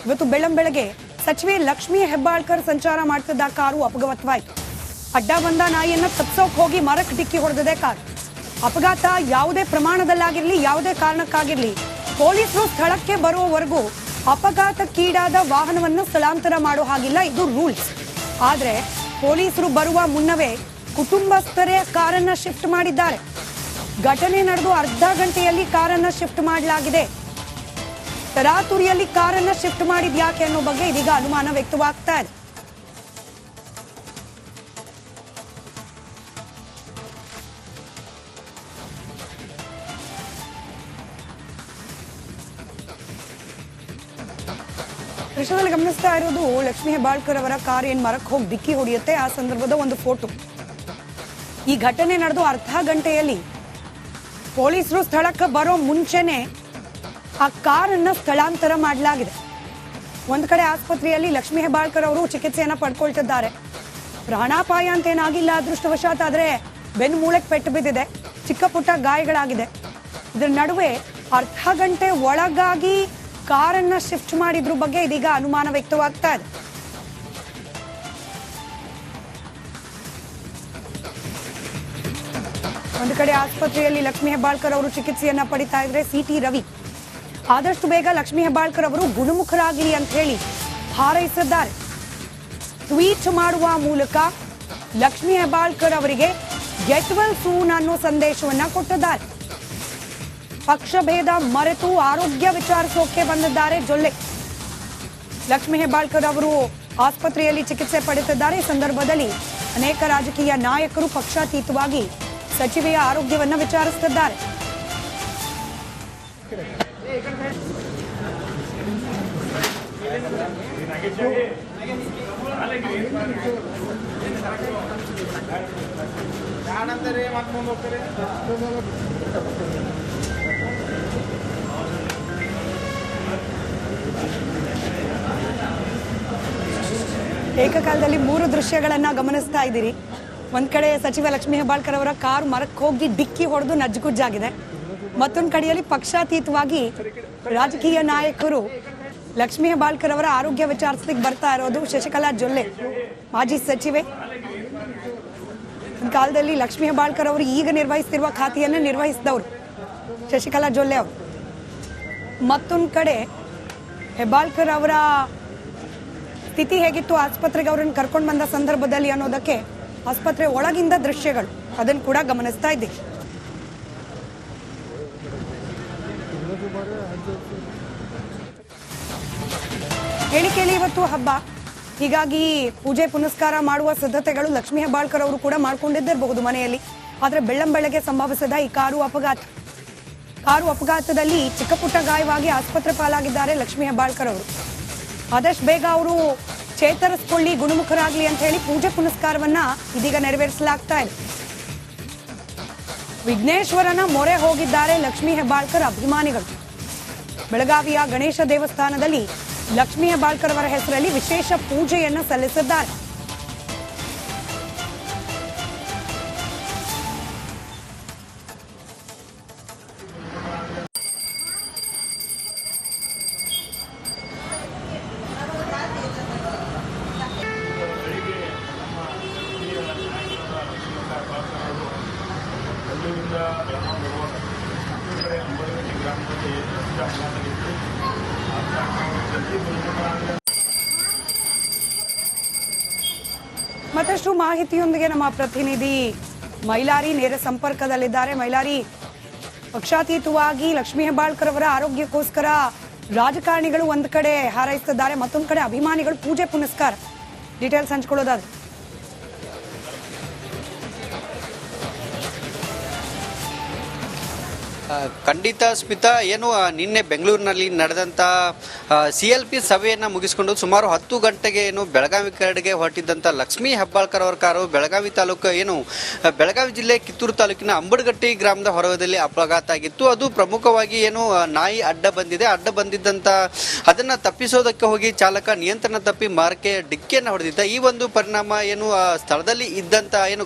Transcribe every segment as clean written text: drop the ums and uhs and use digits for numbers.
ಇವತ್ತು ಬೆಳಗ್ಗೆ ಸಚಿವೆ ಲಕ್ಷ್ಮೀ ಹೆಬ್ಬಾಳ್ಕರ್ ಸಂಚಾರ ಮಾಡ್ತಿದ್ದ ಕಾರು ಅಪಘಾತವಾಯಿತು. ಅಡ್ಡ ಬಂದ ನಾಯಿಯನ್ನ ತಪ್ಪಿಸೋಕೆ ಹೋಗಿ ಮರಕ್ಕೆ ಡಿಕ್ಕಿ ಹೊಡೆದಿದೆ ಕಾರು. ಅಪಘಾತ ಯಾವುದೇ ಪ್ರಮಾಣದಲ್ಲಾಗಿರ್ಲಿ, ಯಾವುದೇ ಕಾರಣಕ್ಕಾಗಿರ್ಲಿ, ಪೊಲೀಸರು ಸ್ಥಳಕ್ಕೆ ಬರುವವರೆಗೂ ಅಪಘಾತಕ್ಕೀಡಾದ ವಾಹನವನ್ನು ಸ್ಥಳಾಂತರ ಮಾಡೋ ಹಾಗಿಲ್ಲ, ಇದು ರೂಲ್ಸ್. ಆದ್ರೆ ಪೊಲೀಸರು ಬರುವ ಮುನ್ನವೇ ಕುಟುಂಬಸ್ಥರೇ ಕಾರನ್ನ ಶಿಫ್ಟ್ ಮಾಡಿದ್ದಾರೆ. ಘಟನೆ ನಡೆದು ಅರ್ಧ ಗಂಟೆಯಲ್ಲಿ ಕಾರನ್ನ ಶಿಫ್ಟ್ ಮಾಡಲಾಗಿದೆ. ತರಾತುರಿಯಲ್ಲಿ ಕಾರನ್ನ ಶಿಫ್ಟ್ ಮಾಡಿದ್ ಯಾಕೆ ಅನ್ನೋ ಬಗ್ಗೆ ಇದೀಗ ಅನುಮಾನ ವ್ಯಕ್ತವಾಗ್ತಾ ಇದೆ. ದೃಶ್ಯದಲ್ಲಿ ಗಮನಿಸ್ತಾ ಇರೋದು ಲಕ್ಷ್ಮೀ ಹೆಬ್ಬಾಳ್ಕರ್ ಅವರ ಕಾರ್ ಏನ್ ಮರಕ್ಕೆ ಹೋಗಿ ಡಿಕ್ಕಿ ಹೊಡೆಯುತ್ತೆ, ಆ ಸಂದರ್ಭದ ಒಂದು ಫೋಟೋ. ಈ ಘಟನೆ ನಡೆದು ಅರ್ಧ ಗಂಟೆಯಲ್ಲಿ ಪೊಲೀಸರು ಸ್ಥಳಕ್ಕೆ ಬರೋ ಮುಂಚೆನೆ ಆ ಕಾರನ್ನ ಸ್ಥಳಾಂತರ ಮಾಡಲಾಗಿದೆ. ಒಂದು ಕಡೆ ಆಸ್ಪತ್ರೆಯಲ್ಲಿ ಲಕ್ಷ್ಮೀ ಹೆಬ್ಬಾಳ್ಕರ್ ಅವರು ಚಿಕಿತ್ಸೆಯನ್ನ ಪಡ್ಕೊಳ್ತಿದ್ದಾರೆ. ಪ್ರಾಣಾಪಾಯ ಅಂತೇನಾಗಿಲ್ಲ ಅದೃಷ್ಟವಶಾತ್, ಆದ್ರೆ ಬೆನ್ನು ಮೂಳೆಗೆ ಪೆಟ್ಟು ಬಿದ್ದಿದೆ, ಚಿಕ್ಕ ಪುಟ್ಟ ಗಾಯಗಳಾಗಿದೆ. ಇದರ ನಡುವೆ ಅರ್ಧ ಗಂಟೆ ಒಳಗಾಗಿ ಕಾರನ್ನ ಶಿಫ್ಟ್ ಮಾಡಿದ್ರ ಬಗ್ಗೆ ಇದೀಗ ಅನುಮಾನ ವ್ಯಕ್ತವಾಗ್ತಾ ಇದೆ. ಒಂದು ಕಡೆ ಆಸ್ಪತ್ರೆಯಲ್ಲಿ ಲಕ್ಷ್ಮೀ ಹೆಬ್ಬಾಳ್ಕರ್ ಅವರು ಚಿಕಿತ್ಸೆಯನ್ನ ಪಡಿತಾ ಇದ್ರೆ ಸಿಟಿ ರವಿ ಆದಷ್ಟು ಬೇಗ ಲಕ್ಷ್ಮೀ ಹೆಬ್ಬಾಳ್ಕರ್ ಅವರು ಗುಣಮುಖರಾಗಿರಿ ಅಂತ ಹೇಳಿ ಹಾರೈಸಿದ್ದಾರೆ. ಟ್ವೀಟ್ ಮಾಡುವ ಮೂಲಕ ಲಕ್ಷ್ಮೀ ಹೆಬ್ಬಾಳ್ಕರ್ ಅವರಿಗೆ ಗೆಟ್ ವೆಲ್ ಸೂನ್ ಅನ್ನೋ ಸಂದೇಶವನ್ನ ಕೊಟ್ಟಿದ್ದಾರೆ. ಪಕ್ಷ ಭೇದ ಮರೆತು ಆರೋಗ್ಯ ವಿಚಾರಿಸೋಕೆ ಬಂದಿದ್ದಾರೆ ಜೊಲ್ಲೆ. ಲಕ್ಷ್ಮೀ ಹೆಬ್ಬಾಳ್ಕರ್ ಅವರು ಆಸ್ಪತ್ರೆಯಲ್ಲಿ ಚಿಕಿತ್ಸೆ ಪಡೆದಿದ್ದಾರೆ. ಈ ಸಂದರ್ಭದಲ್ಲಿ ಅನೇಕ ರಾಜಕೀಯ ನಾಯಕರು ಪಕ್ಷಾತೀತವಾಗಿ ಸಚಿವೆಯ ಆರೋಗ್ಯವನ್ನ ವಿಚಾರಿಸುತ್ತಿದ್ದಾರೆ. ಏಕಕಾಲದಲ್ಲಿ 3 ದೃಶ್ಯಗಳನ್ನ ಗಮನಿಸ್ತಾ ಇದ್ದೀರಿ. ಒಂದ್ ಕಡೆ ಸಚಿವ ಲಕ್ಷ್ಮೀ ಹೆಬ್ಬಾಳ್ಕರ್ ಅವರ ಕಾರು ಮರಕ್ಕೆ ಹೋಗಿ ಡಿಕ್ಕಿ ಹೊಡೆದು ನಜ್ಜುಗುಜ್ಜಾಗಿದೆ. ಮತ್ತೊಂದು ಕಡೆಯಲ್ಲಿ ಪಕ್ಷಾತೀತವಾಗಿ ರಾಜಕೀಯ ನಾಯಕರು ಲಕ್ಷ್ಮೀ ಹೆಬ್ಬಾಳ್ಕರ್ ಅವರ ಆರೋಗ್ಯ ವಿಚಾರಿಸಲಿಕ್ಕೆ ಬರ್ತಾ ಇರೋದು. ಶಶಿಕಲಾ ಜೊಲ್ಲೆ ಮಾಜಿ ಸಚಿವೆ, ಒಂದು ಕಾಲದಲ್ಲಿ ಲಕ್ಷ್ಮೀ ಹೆಬ್ಬಾಳ್ಕರ್ ಅವರು ಈಗ ನಿರ್ವಹಿಸ್ತಿರುವ ಖಾತೆಯನ್ನು ನಿರ್ವಹಿಸಿದವರು ಶಶಿಕಲಾ ಜೊಲ್ಲೆ ಅವರು. ಮತ್ತೊಂದು ಕಡೆ ಹೆಬ್ಬಾಳ್ಕರ್ ಅವರ ಸ್ಥಿತಿ ಹೇಗಿತ್ತು, ಆಸ್ಪತ್ರೆಗೆ ಅವರನ್ನು ಕರ್ಕೊಂಡು ಬಂದ ಸಂದರ್ಭದಲ್ಲಿ ಅನ್ನೋದಕ್ಕೆ ಆಸ್ಪತ್ರೆ ಒಳಗಿಂದ ದೃಶ್ಯಗಳು, ಅದನ್ನು ಕೂಡ ಗಮನಿಸ್ತಾ ಇದ್ದೀವಿ. ಕೇಳಿ ಇವತ್ತು ಹಬ್ಬ, ಹೀಗಾಗಿ ಪೂಜೆ ಪುನಸ್ಕಾರ ಮಾಡುವ ಸಿದ್ಧತೆಗಳು ಲಕ್ಷ್ಮೀ ಹೆಬ್ಬಾಳ್ಕರ್ ಅವರು ಕೂಡ ಮಾಡ್ಕೊಂಡಿದ್ದಿರಬಹುದು ಮನೆಯಲ್ಲಿ. ಆದರೆ ಬೆಳ್ಳಂಬೆಳಗ್ಗೆ ಸಂಭವಿಸಿದ ಈ ಕಾರು ಅಪಘಾತದಲ್ಲಿ ಚಿಕ್ಕ ಪುಟ್ಟ ಗಾಯವಾಗಿ ಆಸ್ಪತ್ರೆ ಪಾಲಾಗಿದ್ದಾರೆ ಲಕ್ಷ್ಮೀ ಹೆಬ್ಬಾಳ್ಕರ್ ಅವರು. ಆದಷ್ಟು ಬೇಗ ಅವರು ಚೇತರಿಸಿಕೊಳ್ಳಿ, ಗುಣಮುಖರಾಗ್ಲಿ ಅಂತ ಹೇಳಿ ಪೂಜೆ ಪುನಸ್ಕಾರವನ್ನ ಇದೀಗ ನೆರವೇರಿಸಲಾಗ್ತಾ ಇದೆ. ವಿಘ್ನೇಶ್ವರನ ಮೊರೆ ಹೋಗಿದ್ದಾರೆ ಲಕ್ಷ್ಮೀ ಹೆಬ್ಬಾಳ್ಕರ್ ಅಭಿಮಾನಿಗಳು. ಬೆಳಗಾವಿಯ ಗಣೇಶ ದೇವಸ್ಥಾನದಲ್ಲಿ ಲಕ್ಷ್ಮೀ ಹೆಬ್ಬಾಳ್ಕರ್ ಅವರ ಹೆಸರಲ್ಲಿ ವಿಶೇಷ ಪೂಜೆಯನ್ನ ಸಲ್ಲಿಸಿದ್ದಾರೆ. ಮತ್ತಷ್ಟು ಮಾಹಿತಿಯೊಂದಿಗೆ ನಮ್ಮ ಪ್ರತಿನಿಧಿ ಮೈಲಾರಿ ನೇರ ಸಂಪರ್ಕದಲ್ಲಿದ್ದಾರೆ. ಮೈಲಾರಿ, ಪಕ್ಷಾತೀತವಾಗಿ ಲಕ್ಷ್ಮೀ ಹೆಬ್ಬಾಳ್ಕರ್ ಅವರ ಆರೋಗ್ಯಕ್ಕೋಸ್ಕರ ರಾಜಕಾರಣಿಗಳು ಒಂದ್ ಕಡೆ ಹಾರೈಸುತ್ತಿದ್ದಾರೆ, ಮತ್ತೊಂದು ಕಡೆ ಅಭಿಮಾನಿಗಳು ಪೂಜೆ ಪುನಸ್ಕಾರ, ಡೀಟೇಲ್ಸ್ ಹಂಚ್ಕೊಳ್ಳೋದಾದ್ರೆ. ಖಂಡಿತ ಸ್ಮಿತಾ, ಏನು ನಿನ್ನೆ ಬೆಂಗಳೂರಿನಲ್ಲಿ ನಡೆದಂಥ CLP ಸಭೆಯನ್ನು ಮುಗಿಸಿಕೊಂಡು ಸುಮಾರು 10 ಗಂಟೆಗೆ ಏನು ಬೆಳಗಾವಿ ಕಡೆಗೆ ಹೊರಟಿದ್ದಂಥ ಲಕ್ಷ್ಮೀ ಹೆಬ್ಬಾಳ್ಕರ್ ಅವರ ಕಾರು ಬೆಳಗಾವಿ ತಾಲೂಕು ಬೆಳಗಾವಿ ಜಿಲ್ಲೆ ಕಿತ್ತೂರು ತಾಲೂಕಿನ ಅಂಬಡಗಟ್ಟಿ ಗ್ರಾಮದ ಹೊರವದಲ್ಲಿ ಅಪಘಾತ ಆಗಿತ್ತು. ಅದು ಪ್ರಮುಖವಾಗಿ ಏನು ನಾಯಿ ಅಡ್ಡ ಬಂದಿದ್ದಂಥ ಅದನ್ನು ತಪ್ಪಿಸೋದಕ್ಕೆ ಹೋಗಿ ಚಾಲಕ ನಿಯಂತ್ರಣ ತಪ್ಪಿ ಮರಕ್ಕೆ ಡಿಕ್ಕಿಯನ್ನು ಹೊಡೆದಿದ್ದ. ಈ ಒಂದು ಪರಿಣಾಮ ಏನು ಸ್ಥಳದಲ್ಲಿ ಇದ್ದಂಥ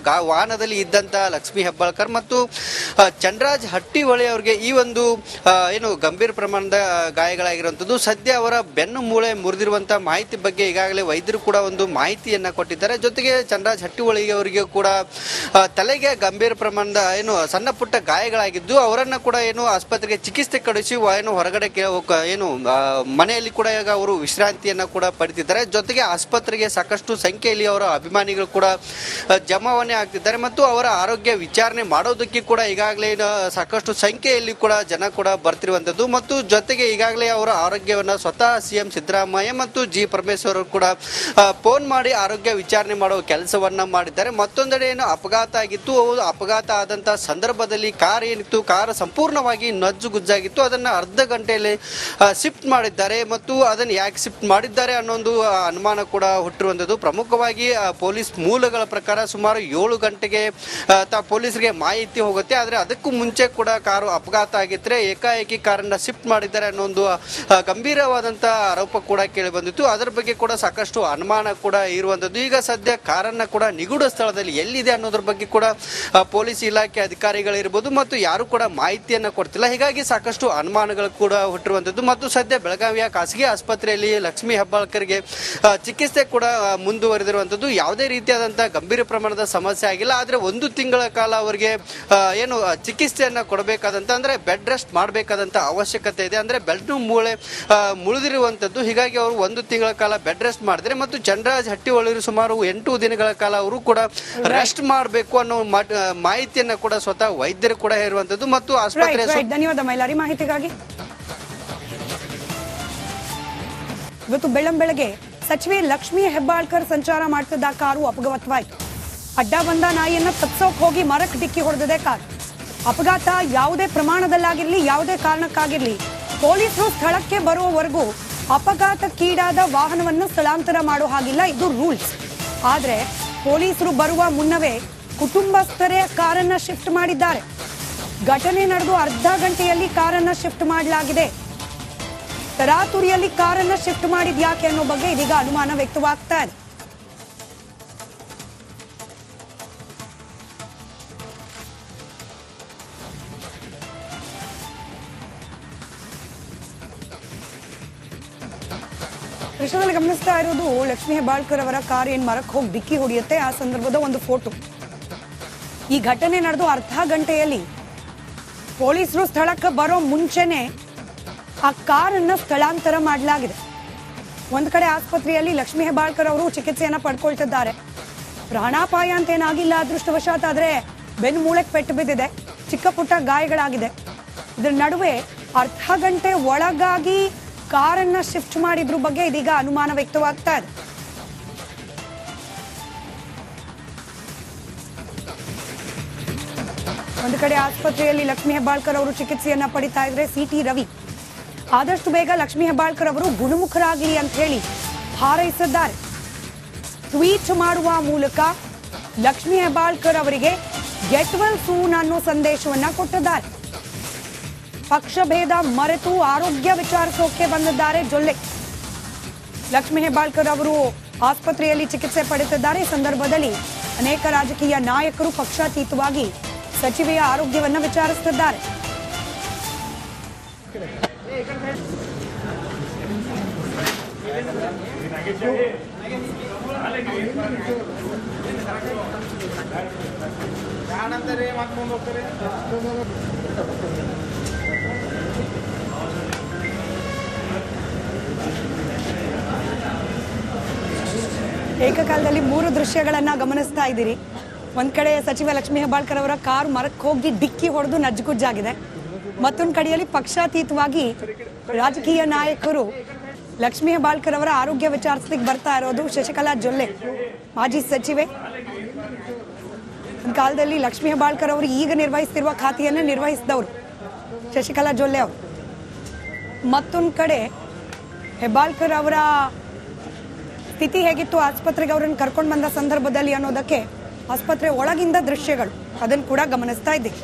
ವಾಹನದಲ್ಲಿ ಇದ್ದಂಥ ಲಕ್ಷ್ಮೀ ಹೆಬ್ಬಾಳ್ಕರ್ ಮತ್ತು ಚಂದ್ರರಾಜ್ ಹಟ್ಟಿಹೊಳೆ ಅವರಿಗೆ ಈ ಒಂದು ಏನು ಗಂಭೀರ ಪ್ರಮಾಣದ ಗಾಯಗಳಾಗಿರುವಂಥದ್ದು. ಸದ್ಯ ಅವರ ಬೆನ್ನು ಮೂಳೆ ಮುರಿದಿರುವಂತಹ ಮಾಹಿತಿ ಬಗ್ಗೆ ಈಗಾಗಲೇ ವೈದ್ಯರು ಕೂಡ ಒಂದು ಮಾಹಿತಿಯನ್ನ ಕೊಟ್ಟಿದ್ದಾರೆ. ಜೊತೆಗೆ ಚಂದ್ರರಾಜ್ ಹಟ್ಟಿಹೊಳಿ ಅವರಿಗೆ ಕೂಡ ತಲೆಗೆ ಗಂಭೀರ ಪ್ರಮಾಣದ ಏನು ಸಣ್ಣ ಪುಟ್ಟ ಗಾಯಗಳಾಗಿದ್ದು ಅವರನ್ನ ಕೂಡ ಏನು ಆಸ್ಪತ್ರೆಗೆ ಚಿಕಿತ್ಸೆ ಕೊಡಿಸಿ ಏನು ಹೊರಗಡೆ ಏನು ಮನೆಯಲ್ಲಿ ಕೂಡ ಈಗ ಅವರು ವಿಶ್ರಾಂತಿಯನ್ನ ಕೂಡ ಪಡೆದಿದ್ದಾರೆ. ಜೊತೆಗೆ ಆಸ್ಪತ್ರೆಗೆ ಸಾಕಷ್ಟು ಸಂಖ್ಯೆಯಲ್ಲಿ ಅವರ ಅಭಿಮಾನಿಗಳು ಕೂಡ ಜಮಾವಣೆ ಆಗ್ತಿದ್ದಾರೆ ಮತ್ತು ಅವರ ಆರೋಗ್ಯ ವಿಚಾರಣೆ ಮಾಡೋದಕ್ಕೆ ಕೂಡ ಈಗಾಗಲೇ ಸಾಕಷ್ಟು ಸಂಖ್ಯೆಯಲ್ಲಿ ಕೂಡ ಜನ ಕೂಡ ಬರ್ತಿರುವಂತದ್ದು ಮತ್ತು ಜೊತೆಗೆ ಈಗಾಗಲೇ ಅವರ ಆರೋಗ್ಯವನ್ನ ಸ್ವತಃ ಸಿಎಂ ಸಿದ್ದರಾಮಯ್ಯ ಮತ್ತು ಜಿ ಪರಮೇಶ್ವರ್ ಕೂಡ ಫೋನ್ ಮಾಡಿ ಆರೋಗ್ಯ ವಿಚಾರಣೆ ಮಾಡುವ ಕೆಲಸವನ್ನ ಮಾಡಿದ್ದಾರೆ. ಮತ್ತೊಂದೆಡೆ ಏನು ಅಪಘಾತ ಆಗಿತ್ತು, ಅಪಘಾತ ಆದಂತಹ ಸಂದರ್ಭದಲ್ಲಿ ಕಾರ್ ಏನಿತ್ತು, ಕಾರ್ ಸಂಪೂರ್ಣವಾಗಿ ನಜ್ಜುಗುಜ್ಜಾಗಿತ್ತು. ಅದನ್ನ ಅರ್ಧ ಗಂಟೆಯಲ್ಲಿ ಶಿಫ್ಟ್ ಮಾಡಿದ್ದಾರೆ ಮತ್ತು ಅದನ್ನು ಯಾಕೆ ಶಿಫ್ಟ್ ಮಾಡಿದ್ದಾರೆ ಅನ್ನೋ ಒಂದು ಅನುಮಾನ ಕೂಡ ಹುಟ್ಟಿರುವಂಥದ್ದು. ಪ್ರಮುಖವಾಗಿ ಪೊಲೀಸ್ ಮೂಲಗಳ ಪ್ರಕಾರ ಸುಮಾರು 7 ಗಂಟೆಗೆ ಪೊಲೀಸರಿಗೆ ಮಾಹಿತಿ ಹೋಗುತ್ತೆ. ಆದರೆ ಅದಕ್ಕೂ ಮುಂಚೆ ಕೂಡ ಕಾರು ಅಪಘಾತ ಆಗಿದ್ರೆ ಏಕಾಏಕಿ ಕಾರನ್ನ ಶಿಫ್ಟ್ ಮಾಡಿದ್ದಾರೆ ಅನ್ನೋ ಒಂದು ಗಂಭೀರವಾದಂತಹ ಆರೋಪ ಕೂಡ ಕೇಳಿ ಬಂದಿತ್ತು. ಅದರ ಬಗ್ಗೆ ಕೂಡ ಸಾಕಷ್ಟು ಅನುಮಾನ ಕೂಡ ಇರುವಂತದ್ದು. ಈಗ ಸದ್ಯ ಕಾರನ್ನ ಕೂಡ ನಿಗೂಢ ಸ್ಥಳದಲ್ಲಿ ಎಲ್ಲಿದೆ ಅನ್ನೋದ್ರ ಬಗ್ಗೆ ಕೂಡ ಪೊಲೀಸ್ ಇಲಾಖೆ ಅಧಿಕಾರಿಗಳಿರ್ಬೋದು ಮತ್ತು ಯಾರು ಕೂಡ ಮಾಹಿತಿಯನ್ನ ಕೊಡ್ತಿಲ್ಲ. ಹೀಗಾಗಿ ಸಾಕಷ್ಟು ಅನುಮಾನಗಳು ಕೂಡ ಹುಟ್ಟಿರುವಂತದ್ದು ಮತ್ತು ಸದ್ಯ ಬೆಳಗಾವಿಯ ಖಾಸಗಿ ಆಸ್ಪತ್ರೆಯಲ್ಲಿ ಲಕ್ಷ್ಮೀ ಹೆಬ್ಬಾಳ್ಕರ್ಗೆ ಚಿಕಿತ್ಸೆ ಕೂಡ ಮುಂದುವರೆದಿರುವಂತದ್ದು. ಯಾವುದೇ ರೀತಿಯಾದಂತಹ ಗಂಭೀರ ಪ್ರಮಾಣದ ಸಮಸ್ಯೆ ಆಗಿಲ್ಲ. ಆದ್ರೆ 1 ತಿಂಗಳ ಕಾಲ ಅವರಿಗೆ ಏನು ಚಿಕಿತ್ಸೆಯನ್ನ ಕೊಡಬೇಕಾದಂತ ಅಂದ್ರೆ ಬೆಡ್ ರೆಸ್ಟ್ ಮಾಡಬೇಕಾದಂತ ಅವಶ್ಯಕತೆ ಇದೆ. ಅಂದ್ರೆ ಬೆಡ್ ಮೂಳೆ ಮುಳಿದಿರುವಂತದ್ದು. ಹೀಗಾಗಿ ಅವರು 1 ತಿಂಗಳ ಕಾಲ ಬೆಡ್ ರೆಸ್ಟ್ ಮಾಡಿದ್ರೆ ಮತ್ತು ಚಂದ್ರರಾಜ್ ಹಟ್ಟಿಹೊಳಿ ಸುಮಾರು 8 ದಿನಗಳ ಕಾಲ ಅವರು ಕೂಡ ರೆಸ್ಟ್ ಮಾಡಬೇಕು ಅನ್ನೋ ಮಾಹಿತಿಯನ್ನ ಕೂಡ ಸ್ವತಃ ವೈದ್ಯರು ಕೂಡ ಹೇಳುವಂತದ್ದು ಮತ್ತು ಆಸ್ಪತ್ರೆ. ಧನ್ಯವಾದ ಮೈಲಾರಿ ಮಾಹಿತಿಗಾಗಿ. ಇವತ್ತು ಬೆಳ್ಳಂಬೆಳಗ್ಗೆ ಸಚಿವೆ ಲಕ್ಷ್ಮೀ ಹೆಬ್ಬಾಳ್ಕರ್ ಸಂಚಾರ ಮಾಡ್ತಿದ್ದ ಕಾರು ಅಪಘಾತವಾಯಿತು. ಅಡ್ಡ ಬಂದ ನಾಯಿಯನ್ನ ತಪ್ಸೋಕ್ ಹೋಗಿ ಮರಕ್ಕೆ ಡಿಕ್ಕಿ ಹೊಡೆದಿದೆ ಕಾರು. ಅಪಘಾತ ಯಾವುದೇ ಪ್ರಮಾಣದಲ್ಲಾಗಿರ್ಲಿ, ಯಾವುದೇ ಕಾರಣಕ್ಕಾಗಿರ್ಲಿ ಪೊಲೀಸರು ಸ್ಥಳಕ್ಕೆ ಬರುವವರೆಗೂ ಅಪಘಾತಕ್ಕೀಡಾದ ವಾಹನವನ್ನು ಸ್ಥಳಾಂತರ ಮಾಡೋ ಹಾಗಿಲ್ಲ, ಇದು ರೂಲ್ಸ್. ಆದ್ರೆ ಪೊಲೀಸರು ಬರುವ ಮುನ್ನವೇ ಕುಟುಂಬಸ್ಥರೇ ಕಾರನ್ನ ಶಿಫ್ಟ್ ಮಾಡಿದ್ದಾರೆ. ಘಟನೆ ನಡೆದು ಅರ್ಧ ಗಂಟೆಯಲ್ಲಿ ಕಾರನ್ನ ಶಿಫ್ಟ್ ಮಾಡಲಾಗಿದೆ. ತರಾತುರಿಯಲ್ಲಿ ಕಾರನ್ನ ಶಿಫ್ಟ್ ಮಾಡಿದ್ ಯಾಕೆ ಅನ್ನೋ ಬಗ್ಗೆ ಇದೀಗ ಅನುಮಾನ ವ್ಯಕ್ತವಾಗ್ತಾ ಇದೆ. ದೃಶ್ಯದಲ್ಲಿ ಗಮನಿಸ್ತಾ ಇರೋದು ಲಕ್ಷ್ಮೀ ಹೆಬ್ಬಾಳ್ಕರ್ ಅವರ ಕಾರ್ ಏನ್ ಮರಕ್ಕೆ ಹೋಗಿ ಡಿಕ್ಕಿ ಹೊಡೆಯುತ್ತೆ ಆ ಸಂದರ್ಭದ ಒಂದು ಫೋಟೋ. ಈ ಘಟನೆ ನಡೆದು ಅರ್ಧ ಗಂಟೆಯಲ್ಲಿ ಪೊಲೀಸರು ಸ್ಥಳಕ್ಕೆ ಬರೋ ಮುಂಚೆನೆ ಆ ಕಾರನ್ನ ಸ್ಥಳಾಂತರ ಮಾಡಲಾಗಿದೆ. ಒಂದ್ ಕಡೆ ಆಸ್ಪತ್ರೆಯಲ್ಲಿ ಲಕ್ಷ್ಮೀ ಹೆಬ್ಬಾಳ್ಕರ್ ಅವರು ಚಿಕಿತ್ಸೆಯನ್ನ ಪಡ್ಕೊಳ್ತಿದ್ದಾರೆ. ಪ್ರಾಣಾಪಾಯ ಅಂತ ಏನಾಗಿಲ್ಲ ಅದೃಷ್ಟವಶಾತ್, ಆದ್ರೆ ಬೆನ್ನು ಮೂಳೆಗೆ ಪೆಟ್ಟು ಬಿದ್ದಿದೆ, ಚಿಕ್ಕ ಪುಟ್ಟ ಗಾಯಗಳಾಗಿದೆ. ಇದ್ರ ನಡುವೆ ಅರ್ಧ ಗಂಟೆ ಒಳಗಾಗಿ ಕಾರನ್ನ ಶಿಫ್ಟ್ ಮಾಡಿದ್ರ ಬಗ್ಗೆ ಇದೀಗ ಅನುಮಾನ ವ್ಯಕ್ತವಾಗ್ತಾ ಇದೆ. ಒಂದು ಕಡೆ ಆಸ್ಪತ್ರೆಯಲ್ಲಿ ಲಕ್ಷ್ಮೀ ಹೆಬ್ಬಾಳ್ಕರ್ ಅವರು ಚಿಕಿತ್ಸೆಯನ್ನ ಪಡಿತಾ ಇದ್ರೆ ಸಿಟಿ ರವಿ ಆದಷ್ಟು ಬೇಗ ಲಕ್ಷ್ಮೀ ಹೆಬ್ಬಾಳ್ಕರ್ ಅವರು ಗುಣಮುಖರಾಗಲಿ ಅಂತ ಹೇಳಿ ಹಾರೈಸಿದ್ದಾರೆ. ಟ್ವೀಟ್ ಮಾಡುವ ಮೂಲಕ ಲಕ್ಷ್ಮೀ ಹೆಬ್ಬಾಳ್ಕರ್ ಅವರಿಗೆ ಗೆಟ್ ವೆಲ್ ಸೂನ್ ಅನ್ನೋ ಸಂದೇಶವನ್ನ ಕೊಟ್ಟಿದ್ದಾರೆ. ಪಕ್ಷಭೇದ ಮರೆತು ಆರೋಗ್ಯ ವಿಚಾರಿಸೋಕೆ ಬಂದಿದ್ದಾರೆ ಜೊಲ್ಲೆ. ಲಕ್ಷ್ಮೀ ಹೆಬ್ಬಾಳ್ಕರ್ ಅವರು ಆಸ್ಪತ್ರೆಯಲ್ಲಿ ಚಿಕಿತ್ಸೆ ಪಡೆದಿದ್ದಾರೆ. ಈ ಸಂದರ್ಭದಲ್ಲಿ ಅನೇಕ ರಾಜಕೀಯ ನಾಯಕರು ಪಕ್ಷಾತೀತವಾಗಿ ಸಚಿವೆಯ ಆರೋಗ್ಯವನ್ನ ವಿಚಾರಿಸುತ್ತಿದ್ದಾರೆ. ಏಕಕಾಲದಲ್ಲಿ 3 ದೃಶ್ಯಗಳನ್ನ ಗಮನಿಸ್ತಾ ಇದ್ದೀರಿ. ಒಂದ್ ಕಡೆ ಸಚಿವ ಲಕ್ಷ್ಮೀ ಹೆಬ್ಬಾಳ್ಕರ್ ಅವರ ಕಾರು ಮರಕ್ಕೆ ಹೋಗಿ ಡಿಕ್ಕಿ ಹೊಡೆದು ನಜ್ಜುಗುಜ್ಜಾಗಿದೆ. ಮತ್ತೊಂದು ಕಡೆಯಲ್ಲಿ ಪಕ್ಷಾತೀತವಾಗಿ ರಾಜಕೀಯ ನಾಯಕರು ಲಕ್ಷ್ಮೀ ಹೆಬ್ಬಾಳ್ಕರ್ ಅವರ ಆರೋಗ್ಯ ವಿಚಾರಿಸಲಿಕ್ಕೆ ಬರ್ತಾ ಇರೋದು. ಶಶಿಕಲಾ ಜೊಲ್ಲೆ ಮಾಜಿ ಸಚಿವೆ, ಒಂದು ಕಾಲದಲ್ಲಿ ಲಕ್ಷ್ಮೀ ಹೆಬ್ಬಾಳ್ಕರ್ ಅವರು ಈಗ ನಿರ್ವಹಿಸ್ತಿರುವ ಖಾತೆಯನ್ನ ನಿರ್ವಹಿಸಿದವರು ಶಶಿಕಲಾ ಜೊಲ್ಲೆ ಅವರು. ಮತ್ತೊಂದು ಕಡೆ ಹೆಬ್ಬಾಳ್ಕರ್ ಅವರ ಸ್ಥಿತಿ ಹೇಗಿತ್ತು ಆಸ್ಪತ್ರೆಗೆ ಅವರನ್ನು ಕರ್ಕೊಂಡು ಬಂದ ಸಂದರ್ಭದಲ್ಲಿ ಅನ್ನೋದಕ್ಕೆ ಆಸ್ಪತ್ರೆ ಒಳಗಿಂದ ದೃಶ್ಯಗಳು ಅದನ್ನು ಕೂಡ ಗಮನಿಸ್ತಾ ಇದ್ದೀವಿ.